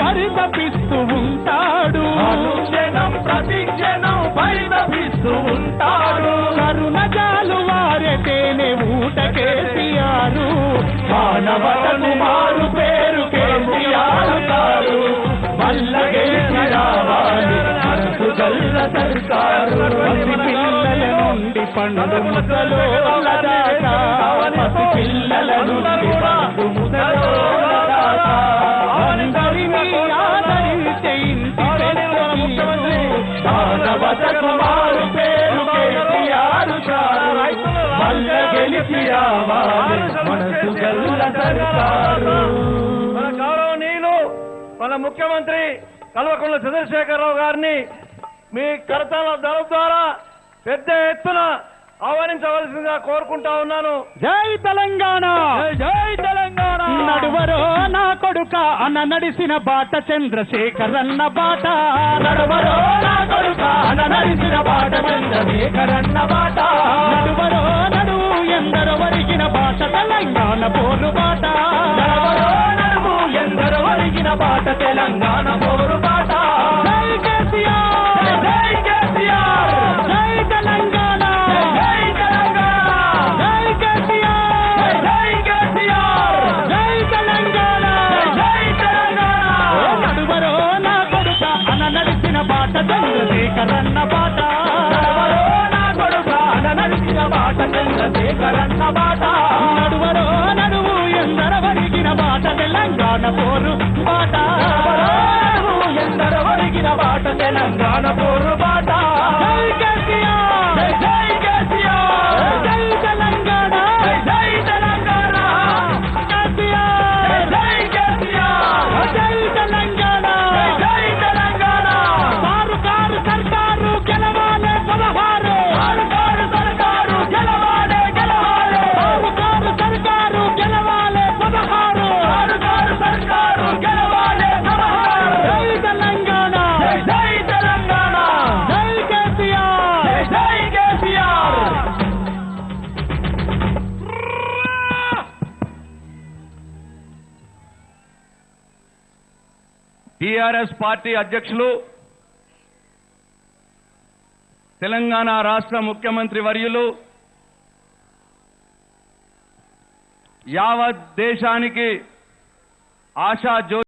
పరితపిస్తూ ఉంటాడు, అనుక్షణం ప్రతిక్షణం పరితపిస్తూ ఉంటాడు. కరుణజాలు వారెతేనే ఊట కేసీఆర్, మానవతను మారు పేరు కేసీఆర్ గారు. మల్ల గెలిచి రావాలి మనసు గల్ల సర్కారు. పిల్లల నుండి పండు ముసలోళ్ళ దాకా, పిల్లల నుండి పండు ముసలోళ్ళ దాకా అందరినీ ఆదరించే ఇంటి పెద్దలు, మానవతకు మారు పేరు కేసీఆర్ గారు. మల్ల గెలిచి రావాలి మనసు గల్ల సర్కారు. మన గౌరవనీయులు మన ముఖ్యమంత్రి కల్వకుంట్ల చంద్రశేఖరరావు గారిని మీ కరతాళ దళం ద్వారా పెద్ద ఎత్తున ఆహ్వానించవలసిందిగా కోరుకుంటా ఉన్నాను. జై తెలంగాణ, జై తెలంగాణ. నడువరో నా కొడుక అన్న నడిసిన బాట చంద్రశేఖరన్న బాట, నడువరో నా కొడుక అన్న నడిసిన బాట చంద్రశేఖరన్న బాట. నడువరో నడువు ఎందరో వరిగిన బాట తెలంగాణ పోరు బాట, నడువరో నడువు ఎందరో వరిగిన బాట తెలంగాణ పోరు బాట. జై కేసీఆర్, జై కేసీఆర్, జై తెలంగాణ, జై తెలంగాణ, జై కేసీఆర్, జై కేసీఆర్, జై తెలంగాణ, జై తెలంగాణ. నడువరో నా కొడుక అన్న నడిచిన బాట చంద్రశేఖరన్న బాట, నడువరో నా కొడుక అన్న నడిచిన బాట చంద్రశేఖరన్న బాట. నడువరో నడువు ఎందర వరిగిన బాట తెలంగాణ పోరు బాట, ఎందరో వరిగిన బాట తెలంగాణ పోరు బాట. జై కేసీఆర్, జై కేసీఆర్, జై తెలంగాణ, జై తెలంగాణ, కేసీఆర్, జై కేసీఆర్, జై తెలంగాణ, జై తెలంగాణ. కారు కారు సర్కారు గెలవాలే 16, కారు కారు సర్కారు గెలవాలే గెలవాలే, కారు కారు సర్కారు గెలవాలే 16, కారు కారు సర్కారు గెలవాలే 16. జై తెలంగాణ, జై తెలంగాణ, జై కేసీఆర్. జై కేసీఆర్. టిఆర్ఎస్ పార్టీ అధ్యక్షులు తెలంగాణ రాష్ట్ర ముఖ్యమంత్రి వర్యులు యావత్ దేశానికి ఆశా జ్యోతి